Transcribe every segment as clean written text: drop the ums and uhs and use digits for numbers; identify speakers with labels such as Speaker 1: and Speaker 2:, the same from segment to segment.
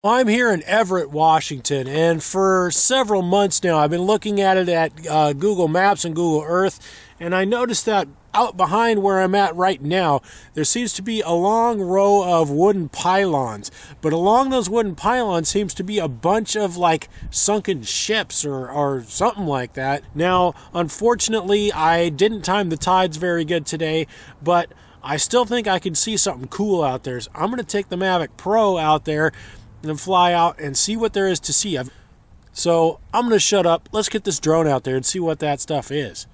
Speaker 1: I'm here in Everett, Washington, and for several months now I've been looking at it at Google Maps and Google Earth, and I noticed that out behind where I'm at right now, there seems to be a long row of wooden pylons. But along those wooden pylons seems to be a bunch of like sunken ships or something like that. Now, unfortunately, I didn't time the tides very good today, but I still think I can see something cool out there. So I'm going to take the Mavic Pro out there and fly out and see what there is to see. So I'm going to shut up. Let's get this drone out there and see what that stuff is.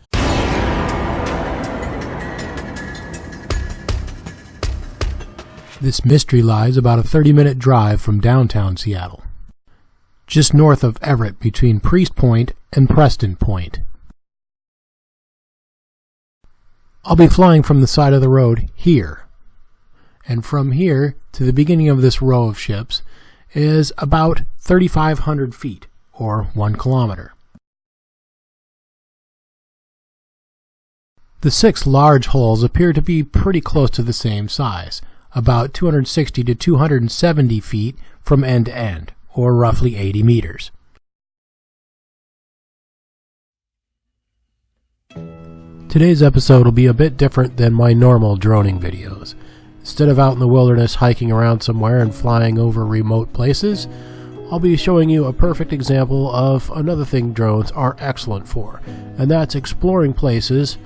Speaker 2: This mystery lies about a 30-minute drive from downtown Seattle, just north of Everett between Priest Point and Preston Point. I'll be flying from the side of the road here, and from here to the beginning of this row of ships is about 3,500 feet, or 1 kilometer. The 6 large holes appear to be pretty close to the same size, about 260 to 270 feet from end to end, or roughly 80 meters. Today's episode will be a bit different than my normal droning videos. Instead of out in the wilderness hiking around somewhere and flying over remote places, I'll be showing you a perfect example of another thing drones are excellent for, and that's exploring places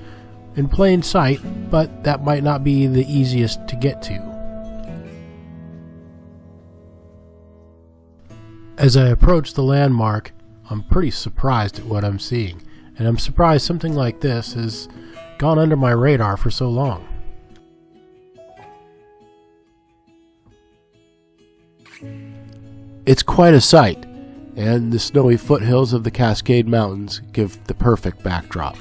Speaker 2: in plain sight, but that might not be the easiest to get to. As I approach the landmark, I'm pretty surprised at what I'm seeing, and I'm surprised something like this has gone under my radar for so long. It's quite a sight, and the snowy foothills of the Cascade Mountains give the perfect backdrop.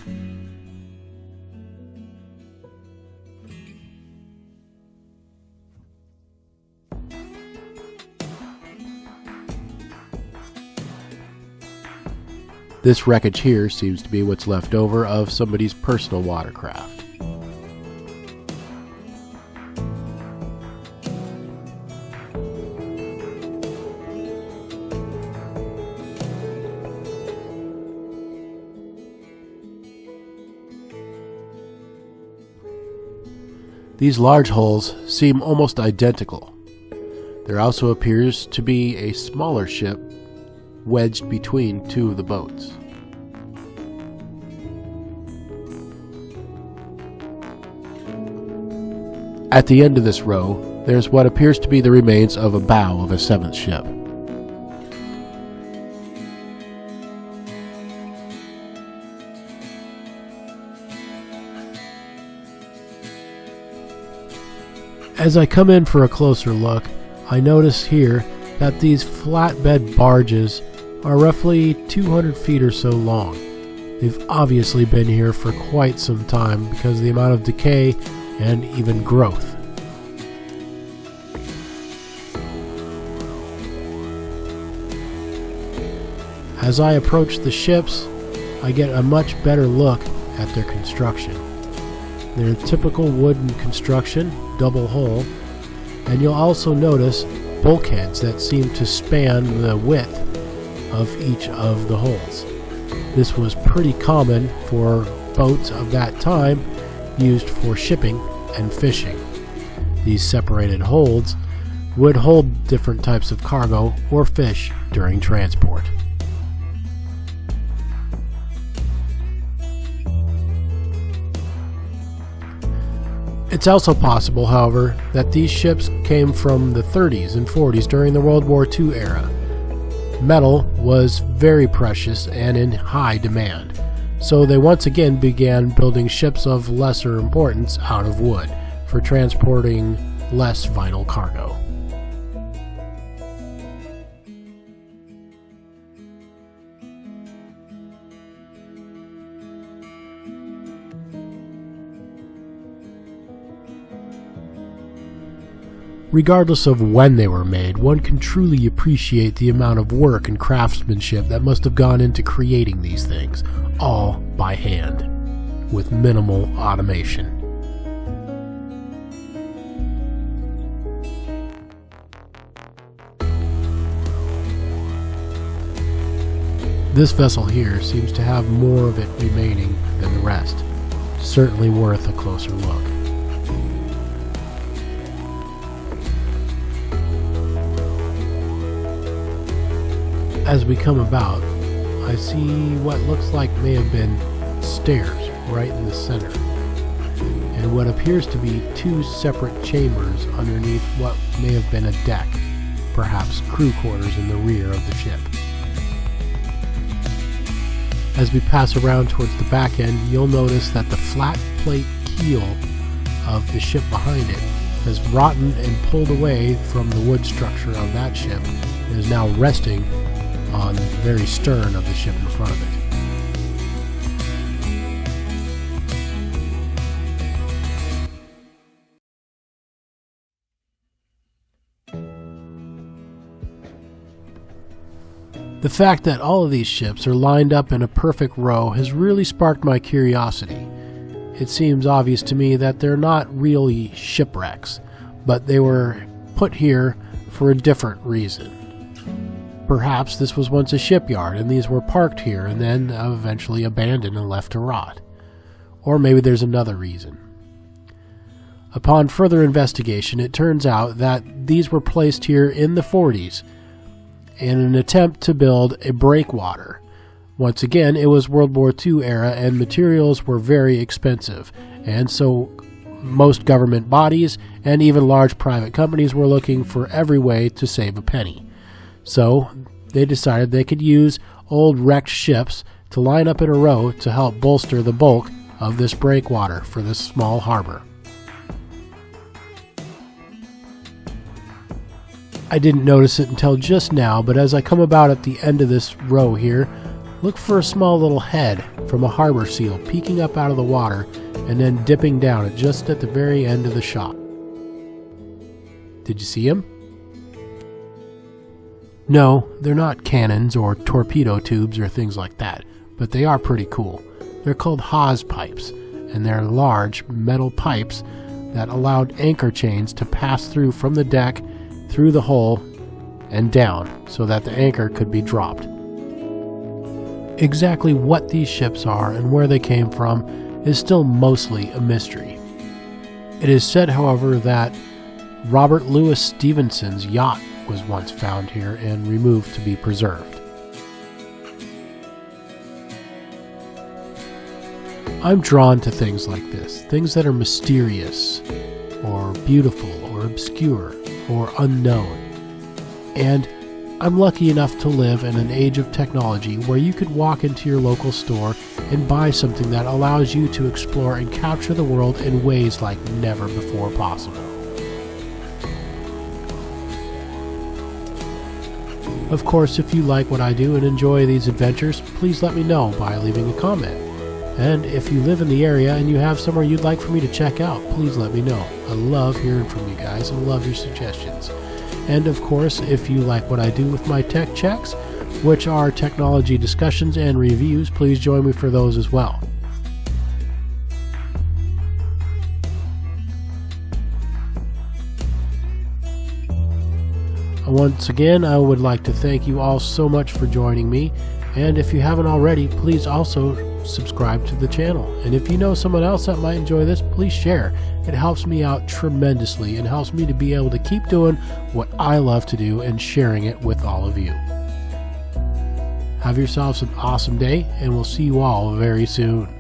Speaker 2: This wreckage here seems to be what's left over of somebody's personal watercraft. These large holes seem almost identical. There also appears to be a smaller ship wedged between two of the boats. At the end of this row, there's what appears to be the remains of a bow of a 7th ship. As I come in for a closer look, I notice here that these flatbed barges are roughly 200 feet or so long. They've obviously been here for quite some time because of the amount of decay and even growth. As I approach the ships, I get a much better look at their construction. They're typical wooden construction, double hull, and you'll also notice bulkheads that seem to span the width of each of the holes. This was pretty common for boats of that time, used for shipping and fishing. These separated holds would hold different types of cargo or fish during transport. It's also possible, however, that these ships came from the 30s and 40s during the World War II era. Metal was very precious and in high demand, so they once again began building ships of lesser importance out of wood for transporting less vital cargo. Regardless of when they were made, one can truly appreciate the amount of work and craftsmanship that must have gone into creating these things, all by hand, with minimal automation. This vessel here seems to have more of it remaining than the rest. Certainly worth a closer look. As we come about, I see what looks like may have been stairs right in the center, and what appears to be two separate chambers underneath what may have been a deck, perhaps crew quarters in the rear of the ship. As we pass around towards the back end, you'll notice that the flat plate keel of the ship behind it has rotten and pulled away from the wood structure of that ship and is now resting on the very stern of the ship in front of it. The fact that all of these ships are lined up in a perfect row has really sparked my curiosity. It seems obvious to me that they're not really shipwrecks, but they were put here for a different reason. Perhaps this was once a shipyard and these were parked here and then eventually abandoned and left to rot. Or maybe there's another reason. Upon further investigation, it turns out that these were placed here in the 40s in an attempt to build a breakwater. Once again, it was World War II era and materials were very expensive, and so most government bodies and even large private companies were looking for every way to save a penny. So they decided they could use old wrecked ships to line up in a row to help bolster the bulk of this breakwater for this small harbor. I didn't notice it until just now, but as I come about at the end of this row here, look for a small little head from a harbor seal peeking up out of the water and then dipping down just at the very end of the shot. Did you see him? No, they're not cannons or torpedo tubes or things like that, but they are pretty cool. They're called hawse pipes, and they're large metal pipes that allowed anchor chains to pass through from the deck through the hull and down so that the anchor could be dropped. Exactly what these ships are and where they came from is still mostly a mystery. It is said, however, that Robert Louis Stevenson's yacht was once found here and removed to be preserved. I'm drawn to things like this, things that are mysterious or beautiful or obscure or unknown. And I'm lucky enough to live in an age of technology where you could walk into your local store and buy something that allows you to explore and capture the world in ways like never before possible. Of course, if you like what I do and enjoy these adventures, please let me know by leaving a comment. And if you live in the area and you have somewhere you'd like for me to check out, please let me know. I love hearing from you guys and love your suggestions. And of course, if you like what I do with my tech checks, which are technology discussions and reviews, please join me for those as well. Once again, I would like to thank you all so much for joining me, and if you haven't already, please also subscribe to the channel. And if you know someone else that might enjoy this, please share. It helps me out tremendously and helps me to be able to keep doing what I love to do and sharing it with all of you. Have yourselves an awesome day, and we'll see you all very soon.